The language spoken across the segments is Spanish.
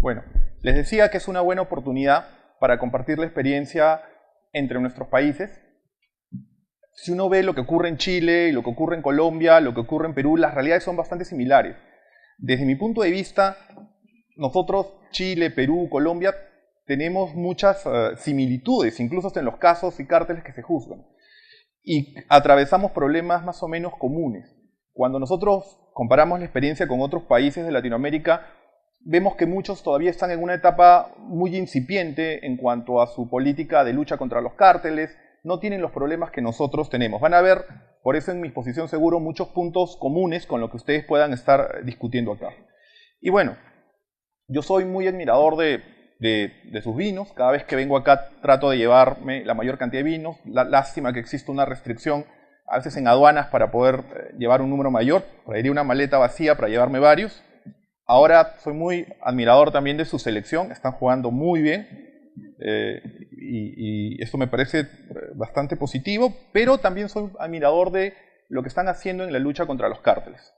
Bueno, les decía que es una buena oportunidad para compartir la experiencia entre nuestros países. Si uno ve lo que ocurre en Chile, lo que ocurre en Colombia, lo que ocurre en Perú, las realidades son bastante similares. Desde mi punto de vista, nosotros, Chile, Perú, Colombia, tenemos muchas similitudes, incluso hasta en los casos y cárteles que se juzgan. Y atravesamos problemas más o menos comunes. Cuando nosotros comparamos la experiencia con otros países de Latinoamérica, vemos que muchos todavía están en una etapa muy incipiente en cuanto a su política de lucha contra los cárteles, no tienen los problemas que nosotros tenemos. Van a ver, por eso en mi exposición seguro, muchos puntos comunes con lo que ustedes puedan estar discutiendo acá. Y bueno, yo soy muy admirador de sus vinos. Cada vez que vengo acá trato de llevarme la mayor cantidad de vinos. Lástima que existe una restricción a veces en aduanas para poder llevar un número mayor. Traería una maleta vacía para llevarme varios. Ahora soy muy admirador también de su selección. Están jugando muy bien. Y esto me parece bastante positivo, pero también soy admirador de lo que están haciendo en la lucha contra los cárteles.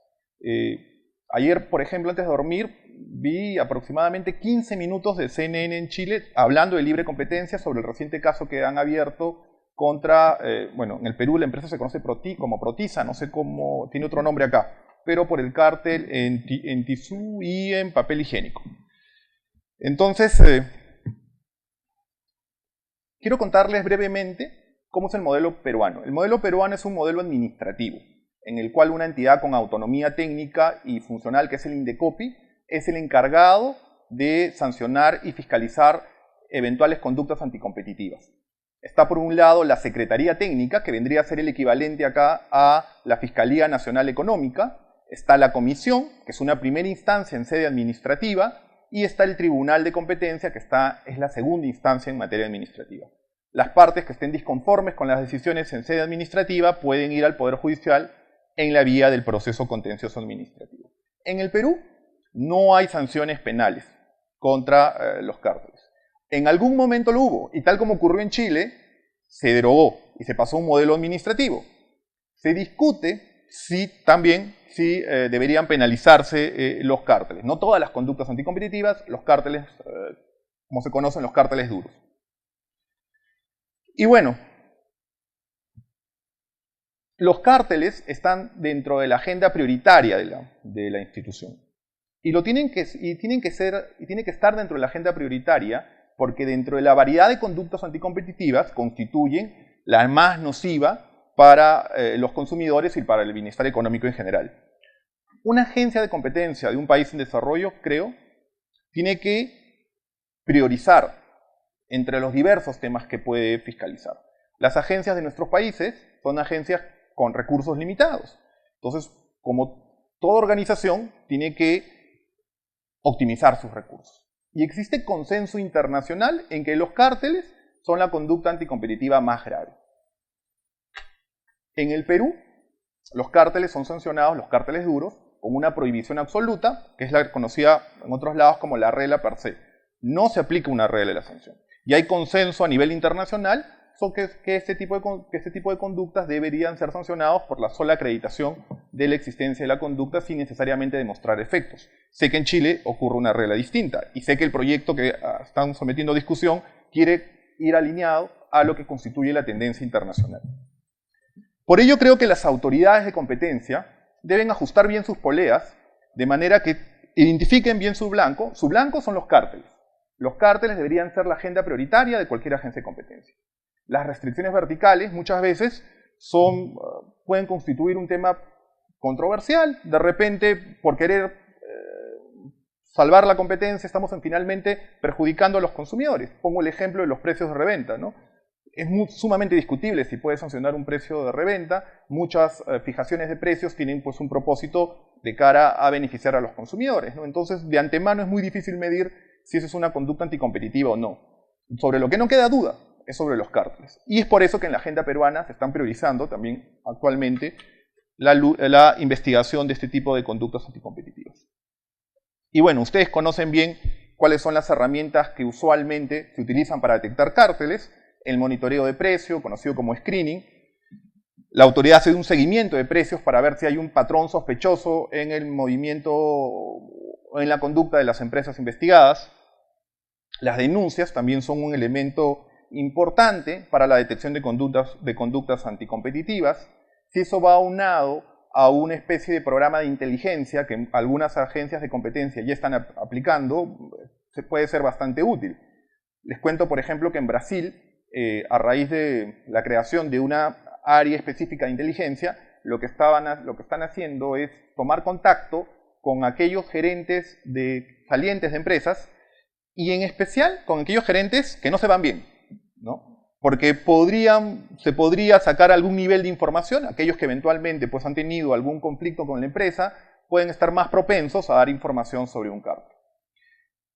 Ayer, por ejemplo, antes de dormir, vi aproximadamente 15 minutos de CNN en Chile hablando de libre competencia sobre el reciente caso que han abierto contra, bueno, en el Perú la empresa se conoce como Protiza, no sé cómo, tiene otro nombre acá, pero por el cártel en tisú y en papel higiénico. Entonces, quiero contarles brevemente cómo es el modelo peruano. El modelo peruano es un modelo administrativo, en el cual una entidad con autonomía técnica y funcional, que es el INDECOPI, es el encargado de sancionar y fiscalizar eventuales conductas anticompetitivas. Está por un lado la Secretaría Técnica, que vendría a ser el equivalente acá a la Fiscalía Nacional Económica. Está la Comisión, que es una primera instancia en sede administrativa, y está el Tribunal de Competencia, que es la segunda instancia en materia administrativa. Las partes que estén disconformes con las decisiones en sede administrativa pueden ir al Poder Judicial en la vía del proceso contencioso administrativo. En el Perú no hay sanciones penales contra los cárteles. En algún momento lo hubo, y tal como ocurrió en Chile, se derogó y se pasó a un modelo administrativo. Se discute si deberían penalizarse los cárteles. No todas las conductas anticompetitivas, los cárteles, como se conocen, los cárteles duros. Y bueno, los cárteles están dentro de la agenda prioritaria de la institución. Y tiene que estar dentro de la agenda prioritaria porque dentro de la variedad de conductas anticompetitivas constituyen la más nociva para los consumidores y para el bienestar económico en general. Una agencia de competencia de un país en desarrollo, creo, tiene que priorizar entre los diversos temas que puede fiscalizar. Las agencias de nuestros países son agencias con recursos limitados. Entonces, como toda organización, tiene que optimizar sus recursos. Y existe consenso internacional en que los cárteles son la conducta anticompetitiva más grave. En el Perú, los cárteles son sancionados, los cárteles duros, con una prohibición absoluta, que es la conocida en otros lados como la regla per se. No se aplica una regla de la sanción. Y hay consenso a nivel internacional sobre que este tipo de conductas deberían ser sancionados por la sola acreditación de la existencia de la conducta sin necesariamente demostrar efectos. Sé que en Chile ocurre una regla distinta y sé que el proyecto que están sometiendo a discusión quiere ir alineado a lo que constituye la tendencia internacional. Por ello creo que las autoridades de competencia deben ajustar bien sus poleas de manera que identifiquen bien su blanco. Su blanco son los cárteles. Los cárteles deberían ser la agenda prioritaria de cualquier agencia de competencia. Las restricciones verticales muchas veces pueden constituir un tema controversial. De repente, por querer salvar la competencia, estamos finalmente perjudicando a los consumidores. Pongo el ejemplo de los precios de reventa, ¿no? Es sumamente discutible si puede sancionar un precio de reventa. Muchas fijaciones de precios tienen pues, un propósito de cara a beneficiar a los consumidores, ¿no? Entonces, de antemano es muy difícil medir si eso es una conducta anticompetitiva o no. Sobre lo que no queda duda es sobre los cárteles. Y es por eso que en la agenda peruana se están priorizando también actualmente la investigación de este tipo de conductas anticompetitivas. Y bueno, ustedes conocen bien cuáles son las herramientas que usualmente se utilizan para detectar cárteles. El monitoreo de precio, conocido como screening. La autoridad hace un seguimiento de precios para ver si hay un patrón sospechoso en el movimiento o en la conducta de las empresas investigadas. Las denuncias también son un elemento importante para la detección de conductas anticompetitivas. Si eso va aunado a una especie de programa de inteligencia que algunas agencias de competencia ya están aplicando, se puede ser bastante útil. Les cuento, por ejemplo, que en Brasil, a raíz de la creación de una área específica de inteligencia, lo que están haciendo es tomar contacto con aquellos gerentes salientes de empresas y en especial con aquellos gerentes que no se van bien, ¿no? Porque se podría sacar algún nivel de información, aquellos que eventualmente pues, han tenido algún conflicto con la empresa pueden estar más propensos a dar información sobre un cártel.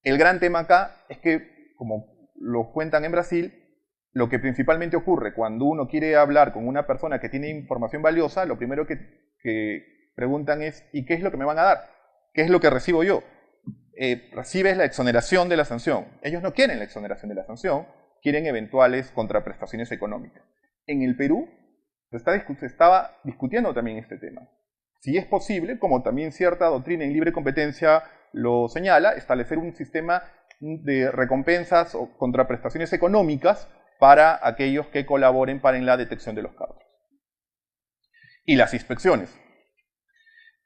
El gran tema acá es que, como lo cuentan en Brasil, lo que principalmente ocurre cuando uno quiere hablar con una persona que tiene información valiosa, lo primero que preguntan es ¿y qué es lo que me van a dar? ¿Qué es lo que recibo yo? Recibes la exoneración de la sanción. Ellos no quieren la exoneración de la sanción, quieren eventuales contraprestaciones económicas. En el Perú se estaba discutiendo también este tema. Si es posible, como también cierta doctrina en libre competencia lo señala, establecer un sistema de recompensas o contraprestaciones económicas para aquellos que colaboren en la detección de los cárteles. Y las inspecciones.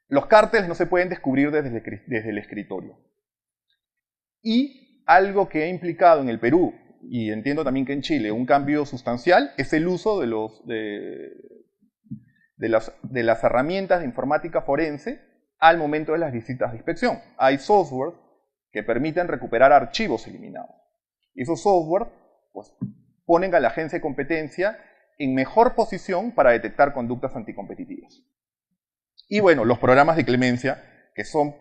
Los cárteles no se pueden descubrir desde el escritorio. Y algo que ha implicado en el Perú, y entiendo también que en Chile, un cambio sustancial, es el uso de las herramientas de informática forense al momento de las visitas de inspección. Hay software que permiten recuperar archivos eliminados. Y esos software pues, ponen a la agencia de competencia en mejor posición para detectar conductas anticompetitivas. Y bueno, los programas de clemencia, que son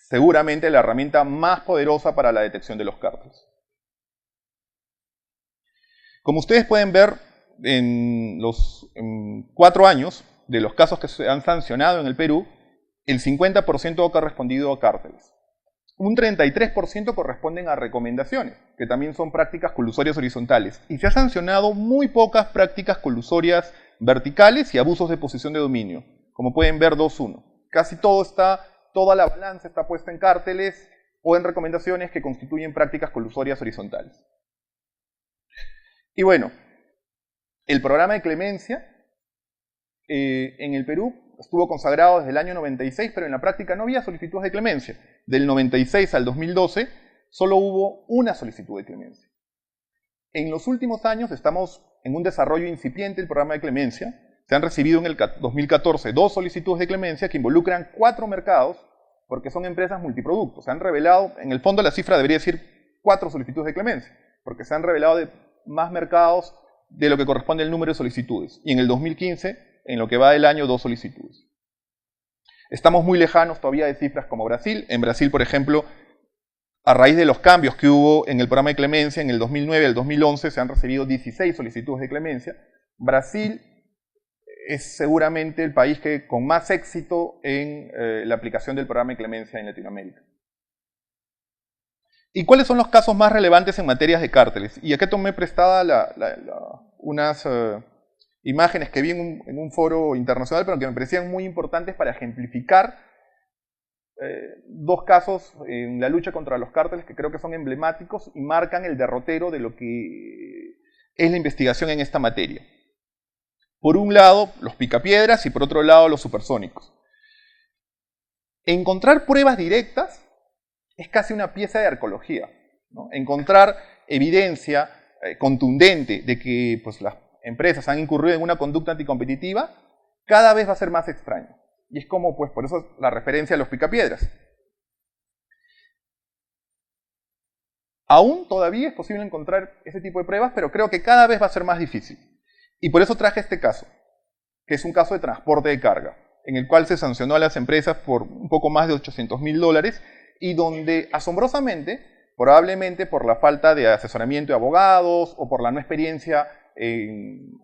seguramente la herramienta más poderosa para la detección de los cárteles. Como ustedes pueden ver, en 4 años de los casos que se han sancionado en el Perú, el 50% ha correspondido a cárteles. Un 33% corresponden a recomendaciones, que también son prácticas colusorias horizontales. Y se han sancionado muy pocas prácticas colusorias verticales y abusos de posición de dominio. Como pueden ver, 2-1. Casi toda la balanza está puesta en cárteles o en recomendaciones que constituyen prácticas colusorias horizontales. Y bueno, el programa de clemencia en el Perú estuvo consagrado desde el año 96, pero en la práctica no había solicitudes de clemencia. Del 96 al 2012 solo hubo una solicitud de clemencia. En los últimos años estamos en un desarrollo incipiente del programa de clemencia. Se han recibido en el 2014 2 solicitudes de clemencia que involucran 4 mercados porque son empresas multiproductos. Se han revelado, en el fondo la cifra debería decir 4 solicitudes de clemencia, porque se han revelado de más mercados de lo que corresponde al número de solicitudes. Y en el 2015, en lo que va del año, 2 solicitudes. Estamos muy lejanos todavía de cifras como Brasil. En Brasil, por ejemplo, a raíz de los cambios que hubo en el programa de clemencia, en el 2009 al 2011 se han recibido 16 solicitudes de clemencia. Brasil es seguramente el país con más éxito en la aplicación del programa de clemencia en Latinoamérica. ¿Y cuáles son los casos más relevantes en materias de cárteles? Y acá tomé prestada unas imágenes que vi en un foro internacional, pero que me parecían muy importantes para ejemplificar 2 casos en la lucha contra los cárteles que creo que son emblemáticos y marcan el derrotero de lo que es la investigación en esta materia. Por un lado, los picapiedras y por otro lado, los supersónicos. Encontrar pruebas directas es casi una pieza de arqueología, ¿no? Encontrar evidencia contundente de que pues, las empresas han incurrido en una conducta anticompetitiva cada vez va a ser más extraño. Y es como, pues, por eso la referencia a los picapiedras. Aún todavía es posible encontrar ese tipo de pruebas, pero creo que cada vez va a ser más difícil. Y por eso traje este caso, que es un caso de transporte de carga, en el cual se sancionó a las empresas por un poco más de $800.000 y donde, asombrosamente, probablemente por la falta de asesoramiento de abogados o por la no experiencia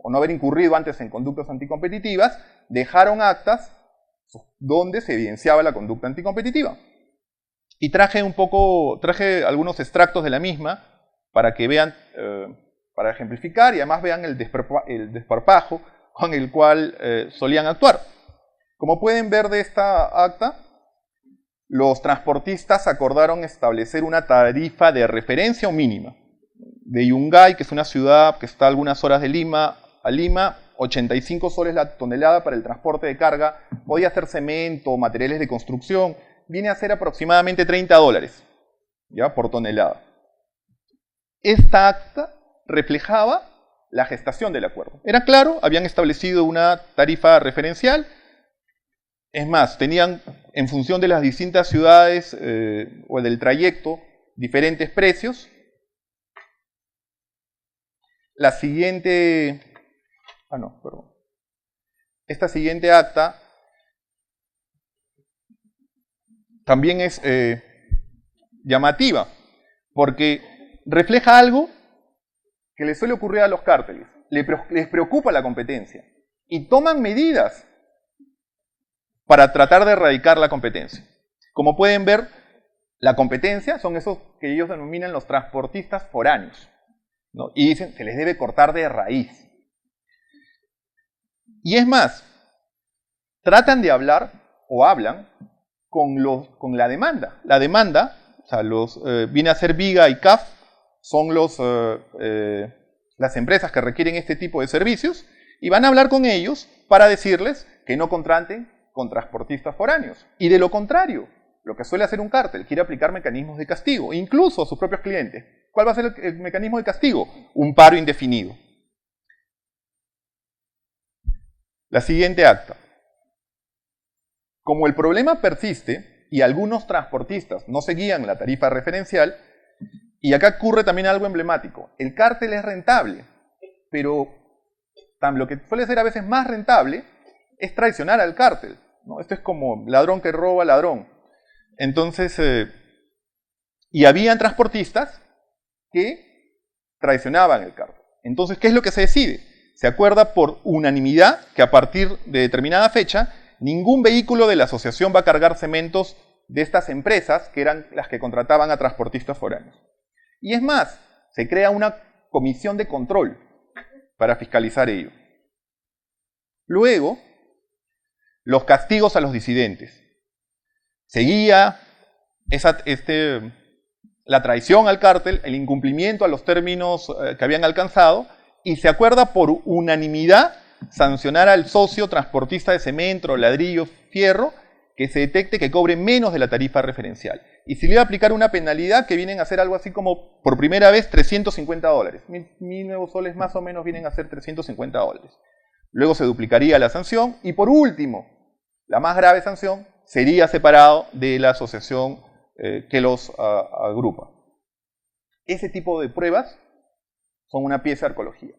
o no haber incurrido antes en conductas anticompetitivas, dejaron actas donde se evidenciaba la conducta anticompetitiva. Y traje algunos extractos de la misma para que vean, para ejemplificar y además vean el desparpajo con el cual solían actuar. Como pueden ver de esta acta, los transportistas acordaron establecer una tarifa de referencia o mínima. De Yungay, que es una ciudad que está a algunas horas de Lima, a Lima, 85 soles la tonelada para el transporte de carga, podía ser cemento, materiales de construcción, viene a ser aproximadamente $30, ¿ya? Por tonelada. Esta acta reflejaba la gestación del acuerdo. Era claro, habían establecido una tarifa referencial. Es más, tenían, en función de las distintas ciudades o del trayecto, diferentes precios. La siguiente... Esta siguiente acta también es llamativa, porque refleja algo que les suele ocurrir a los cárteles. Les preocupa la competencia y toman medidas para tratar de erradicar la competencia. Como pueden ver, la competencia son esos que ellos denominan los transportistas foráneos, ¿no? Y dicen, se les debe cortar de raíz. Y es más, tratan de hablar o hablan con la demanda. La demanda, o sea, viene a ser Viga y CAF, son las empresas que requieren este tipo de servicios, y van a hablar con ellos para decirles que no contraten con transportistas foráneos. Y de lo contrario, lo que suele hacer un cártel, quiere aplicar mecanismos de castigo, incluso a sus propios clientes. ¿Cuál va a ser el mecanismo de castigo? Un paro indefinido. La siguiente acta. Como el problema persiste y algunos transportistas no seguían la tarifa referencial, y acá ocurre también algo emblemático. El cártel es rentable, pero lo que suele ser a veces más rentable es traicionar al cártel, ¿no? Esto es como ladrón que roba ladrón. Entonces, y habían transportistas que traicionaban el cártel. Entonces, ¿qué es lo que se decide? Se acuerda por unanimidad que a partir de determinada fecha, ningún vehículo de la asociación va a cargar cementos de estas empresas que eran las que contrataban a transportistas foráneos. Y es más, se crea una comisión de control para fiscalizar ello. Luego, los castigos a los disidentes. Seguía la traición al cártel, el incumplimiento a los términos que habían alcanzado, y se acuerda por unanimidad sancionar al socio transportista de cemento, ladrillo, fierro, que se detecte que cobre menos de la tarifa referencial. Y se le iba a aplicar una penalidad que vienen a ser algo así como, por primera vez, $350. 1.000 nuevos soles más o menos vienen a ser $350. Luego se duplicaría la sanción y por último, la más grave sanción, sería separado de la asociación que los agrupa. Ese tipo de pruebas son una pieza de arqueología.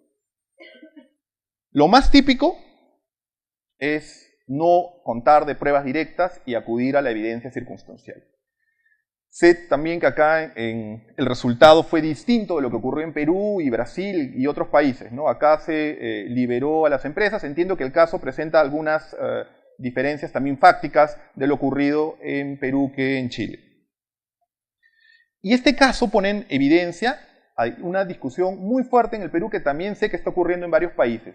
Lo más típico es no contar de pruebas directas y acudir a la evidencia circunstancial. Sé también que acá el resultado fue distinto de lo que ocurrió en Perú y Brasil y otros países, ¿no? Acá se liberó a las empresas. Entiendo que el caso presenta algunas diferencias también fácticas de lo ocurrido en Perú que en Chile. Y este caso pone en evidencia una discusión muy fuerte en el Perú que también sé que está ocurriendo en varios países.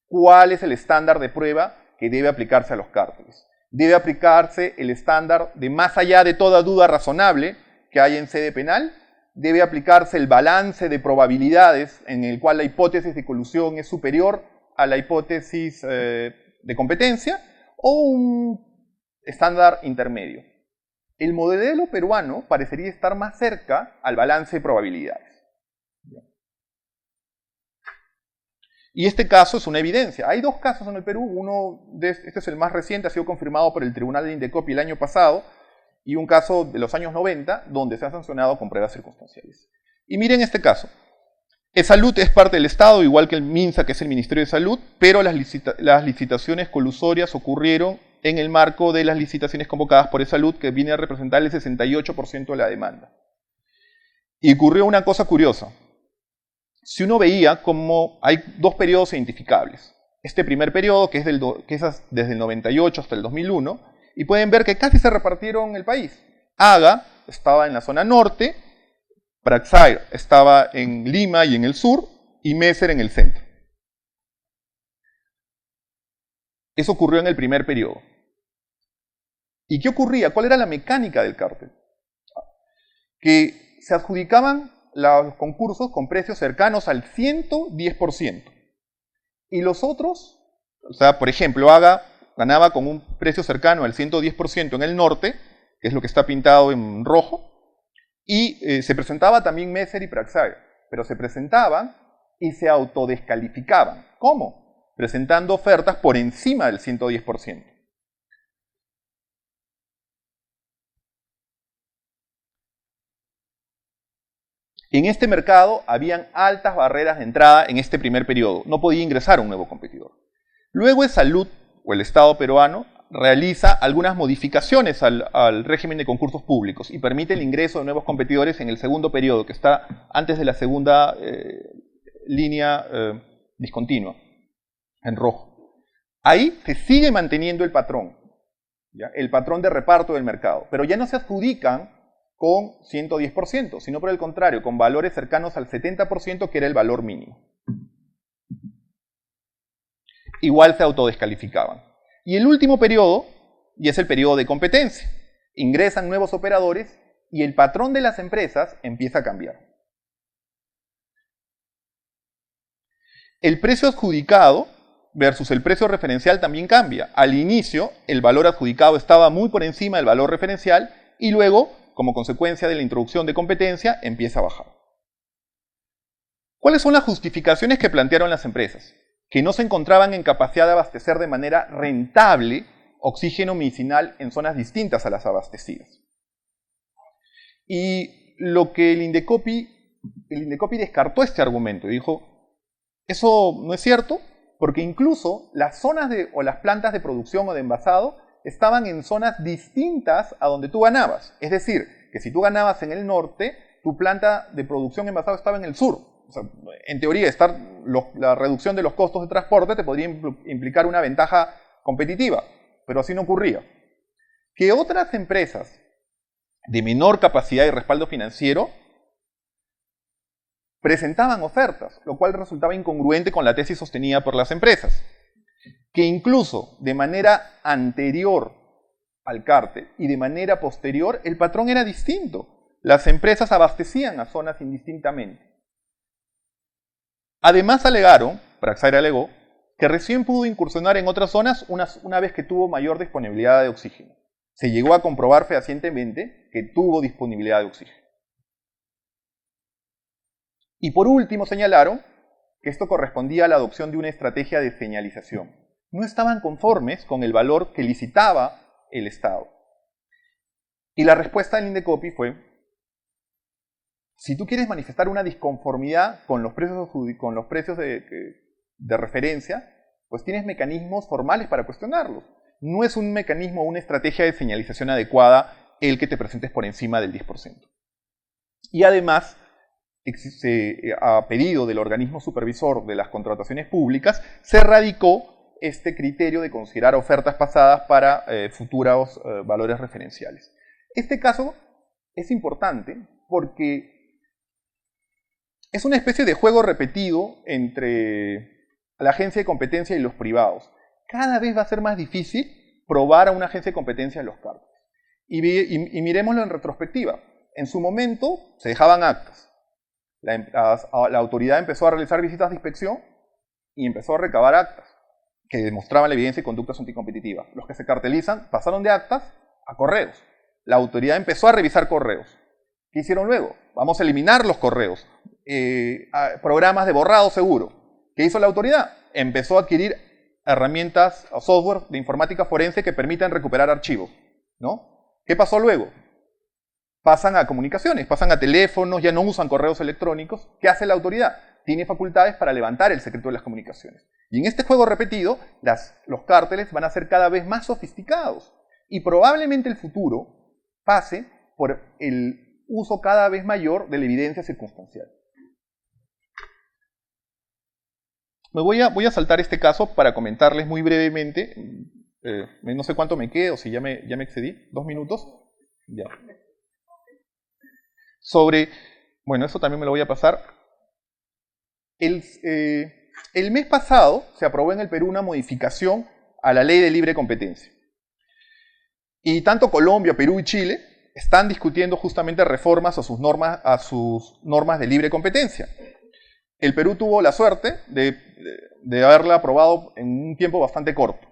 ¿Cuál es el estándar de prueba que debe aplicarse a los cárteles? Debe aplicarse el estándar de más allá de toda duda razonable que hay en sede penal. Debe aplicarse el balance de probabilidades en el cual la hipótesis de colusión es superior a la hipótesis de competencia, o un estándar intermedio. El modelo peruano parecería estar más cerca al balance de probabilidades. Y este caso es una evidencia. Hay dos casos en el Perú. Este es el más reciente, ha sido confirmado por el Tribunal de Indecopi el año pasado, y un caso de los años 90, donde se ha sancionado con pruebas circunstanciales. Y miren este caso. Salud es parte del Estado, igual que el MINSA, que es el Ministerio de Salud, pero las licitaciones colusorias ocurrieron en el marco de las licitaciones convocadas por Salud, que viene a representar el 68% de la demanda. Y ocurrió una cosa curiosa. Si uno veía como hay dos periodos identificables. Este primer periodo, que es desde el 98 hasta el 2001, y pueden ver que casi se repartieron el país. AGA estaba en la zona norte, Praxair estaba en Lima y en el sur, y Messer en el centro. Eso ocurrió en el primer periodo. ¿Y qué ocurría? ¿Cuál era la mecánica del cártel? Que se adjudicaban los concursos con precios cercanos al 110%. Y los otros, o sea, por ejemplo, ganaba con un precio cercano al 110% en el norte, que es lo que está pintado en rojo, y se presentaba también Messer y Praxair, pero se presentaban y se autodescalificaban. ¿Cómo? Presentando ofertas por encima del 110%. En este mercado habían altas barreras de entrada en este primer periodo. No podía ingresar un nuevo competidor. Luego el Salud, o el Estado peruano, realiza algunas modificaciones al régimen de concursos públicos y permite el ingreso de nuevos competidores en el segundo periodo, que está antes de la segunda línea discontinua, en rojo. Ahí se sigue manteniendo el patrón, ¿ya? El patrón de reparto del mercado, pero ya no se adjudican con 110%, sino por el contrario, con valores cercanos al 70%, que era el valor mínimo. Igual se autodescalificaban. Y el último periodo, y es el periodo de competencia. Ingresan nuevos operadores y el patrón de las empresas empieza a cambiar. El precio adjudicado versus el precio referencial también cambia. Al inicio, el valor adjudicado estaba muy por encima del valor referencial y luego, como consecuencia de la introducción de competencia, empieza a bajar. ¿Cuáles son las justificaciones que plantearon las empresas? Que no se encontraban en capacidad de abastecer de manera rentable oxígeno medicinal en zonas distintas a las abastecidas. Y lo que el Indecopi descartó este argumento y dijo, eso no es cierto, porque incluso las zonas o las plantas de producción o de envasado estaban en zonas distintas a donde tú ganabas. Es decir, que si tú ganabas en el norte, tu planta de producción envasado estaba en el sur. O sea, en teoría, la reducción de los costos de transporte te podría implicar una ventaja competitiva, pero así no ocurría. Que otras empresas de menor capacidad y respaldo financiero presentaban ofertas, lo cual resultaba incongruente con la tesis sostenida por las empresas. Que incluso de manera anterior al cártel y de manera posterior, el patrón era distinto. Las empresas abastecían a zonas indistintamente. Además Praxair alegó, que recién pudo incursionar en otras zonas una vez que tuvo mayor disponibilidad de oxígeno. Se llegó a comprobar fehacientemente que tuvo disponibilidad de oxígeno. Y por último señalaron que esto correspondía a la adopción de una estrategia de señalización. No estaban conformes con el valor que licitaba el Estado. Y la respuesta del Indecopi fue, si tú quieres manifestar una disconformidad con los precios de referencia, pues tienes mecanismos formales para cuestionarlos. No es un mecanismo o una estrategia de señalización adecuada el que te presentes por encima del 10%. Y además, a pedido del organismo supervisor de las contrataciones públicas, se radicó este criterio de considerar ofertas pasadas para futuros valores referenciales. Este caso es importante porque es una especie de juego repetido entre la agencia de competencia y los privados. Cada vez va a ser más difícil probar a una agencia de competencia en los cárteles. Y miremoslo en retrospectiva. En su momento se dejaban actas. La autoridad empezó a realizar visitas de inspección y empezó a recabar actas que demostraban la evidencia de conductas anticompetitivas. Los que se cartelizan pasaron de actas a correos. La autoridad empezó a revisar correos. ¿Qué hicieron luego? Vamos a eliminar los correos. Programas de borrado seguro. ¿Qué hizo la autoridad? Empezó a adquirir herramientas o software de informática forense que permitan recuperar archivos, ¿no? ¿Qué pasó luego? Pasan a comunicaciones, pasan a teléfonos, ya no usan correos electrónicos. ¿Qué hace la autoridad? Tiene facultades para levantar el secreto de las comunicaciones. Y en este juego repetido, los cárteles van a ser cada vez más sofisticados. Y probablemente el futuro pase por el uso cada vez mayor de la evidencia circunstancial. Voy a saltar este caso para comentarles muy brevemente. No sé cuánto me quedo, si ya me excedí. 2 minutos. Ya. Bueno, eso también me lo voy a pasar. El mes pasado se aprobó en el Perú una modificación a la Ley de Libre Competencia. Y tanto Colombia, Perú y Chile están discutiendo justamente reformas a sus normas de libre competencia. El Perú tuvo la suerte de haberla aprobado en un tiempo bastante corto.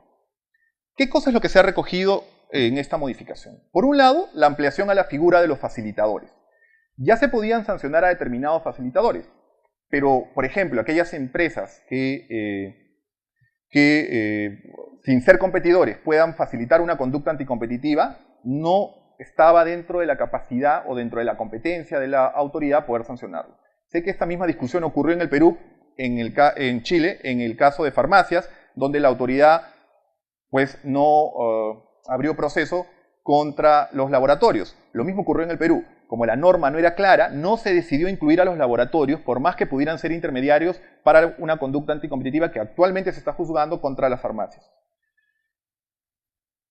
¿Qué cosa es lo que se ha recogido en esta modificación? Por un lado, la ampliación a la figura de los facilitadores. Ya se podían sancionar a determinados facilitadores, pero, por ejemplo, aquellas empresas que sin ser competidores puedan facilitar una conducta anticompetitiva, no estaba dentro de la capacidad o dentro de la competencia de la autoridad poder sancionarlo. Sé que esta misma discusión ocurrió en el Perú, en Chile, en el caso de farmacias, donde la autoridad pues no abrió proceso contra los laboratorios. Lo mismo ocurrió en el Perú. Como la norma no era clara, no se decidió incluir a los laboratorios, por más que pudieran ser intermediarios para una conducta anticompetitiva que actualmente se está juzgando contra las farmacias.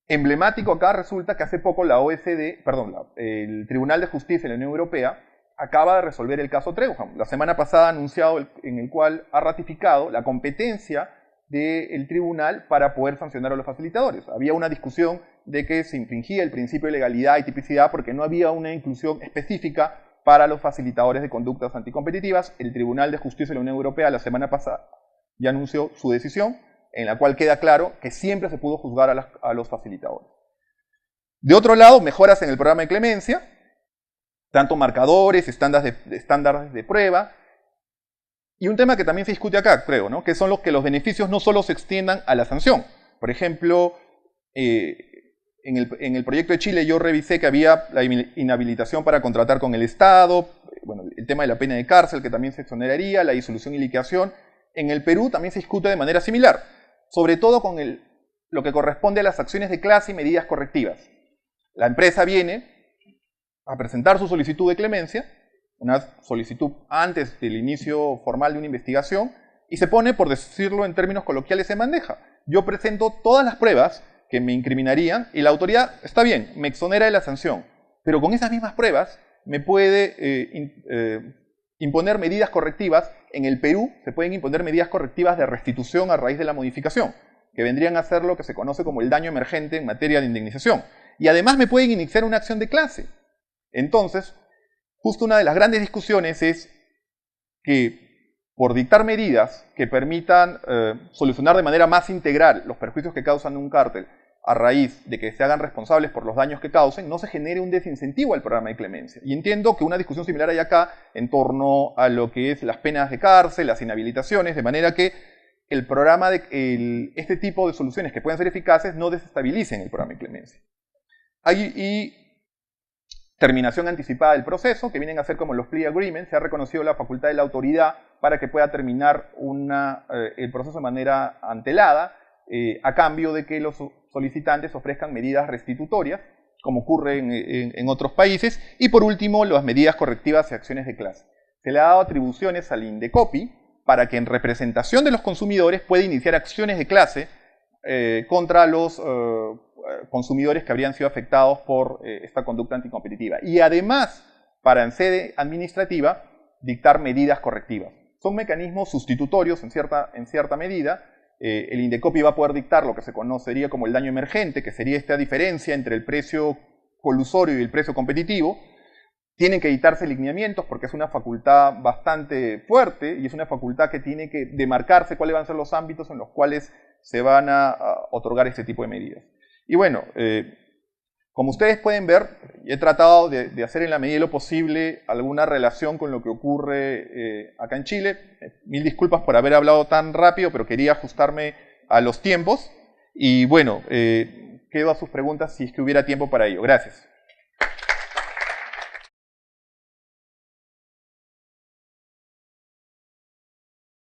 Emblemático acá resulta que hace poco el Tribunal de Justicia de la Unión Europea acaba de resolver el caso Treuhand. La semana pasada ha anunciado en el cual ha ratificado la competencia del tribunal para poder sancionar a los facilitadores. Había una discusión de que se infringía el principio de legalidad y tipicidad porque no había una inclusión específica para los facilitadores de conductas anticompetitivas. El Tribunal de Justicia de la Unión Europea la semana pasada ya anunció su decisión, en la cual queda claro que siempre se pudo juzgar a los facilitadores. De otro lado, mejoras en el programa de clemencia, tanto marcadores, estándares de prueba, y un tema que también se discute acá, creo, ¿no? Que son los que los beneficios no solo se extiendan a la sanción. Por ejemplo, en el proyecto de Chile yo revisé que había la inhabilitación para contratar con el Estado, bueno, el tema de la pena de cárcel que también se exoneraría, la disolución y liquidación. En el Perú también se discute de manera similar, sobre todo con lo que corresponde a las acciones de clase y medidas correctivas. La empresa viene a presentar su solicitud de clemencia, una solicitud antes del inicio formal de una investigación, y se pone, por decirlo en términos coloquiales, en bandeja. Yo presento todas las pruebas que me incriminarían y la autoridad, está bien, me exonera de la sanción, pero con esas mismas pruebas me puede imponer medidas correctivas. En el Perú se pueden imponer medidas correctivas de restitución a raíz de la modificación, que vendrían a ser lo que se conoce como el daño emergente en materia de indemnización. Y además me pueden iniciar una acción de clase. Entonces, justo una de las grandes discusiones es que por dictar medidas que permitan solucionar de manera más integral los perjuicios que causan un cártel a raíz de que se hagan responsables por los daños que causen, no se genere un desincentivo al programa de clemencia. Y entiendo que una discusión similar hay acá en torno a lo que es las penas de cárcel, las inhabilitaciones, de manera que el programa este tipo de soluciones que puedan ser eficaces no desestabilicen el programa de clemencia. Y terminación anticipada del proceso, que vienen a ser como los plea agreements. Se ha reconocido la facultad de la autoridad para que pueda terminar el proceso de manera antelada, a cambio de que los solicitantes ofrezcan medidas restitutorias, como ocurre en otros países. Y por último, las medidas correctivas y acciones de clase. Se le ha dado atribuciones al INDECOPI para que en representación de los consumidores pueda iniciar acciones de clase contra los consumidores que habrían sido afectados por esta conducta anticompetitiva. Y además, para en sede administrativa, dictar medidas correctivas. Son mecanismos sustitutorios en cierta medida. El INDECOPI va a poder dictar lo que se conocería como el daño emergente, que sería esta diferencia entre el precio colusorio y el precio competitivo. Tienen que editarse lineamientos porque es una facultad bastante fuerte y es una facultad que tiene que demarcarse cuáles van a ser los ámbitos en los cuales se van a otorgar este tipo de medidas. Y bueno, como ustedes pueden ver, he tratado de hacer en la medida de lo posible alguna relación con lo que ocurre acá en Chile. Mil disculpas por haber hablado tan rápido, pero quería ajustarme a los tiempos. Y bueno, quedo a sus preguntas si es que hubiera tiempo para ello. Gracias.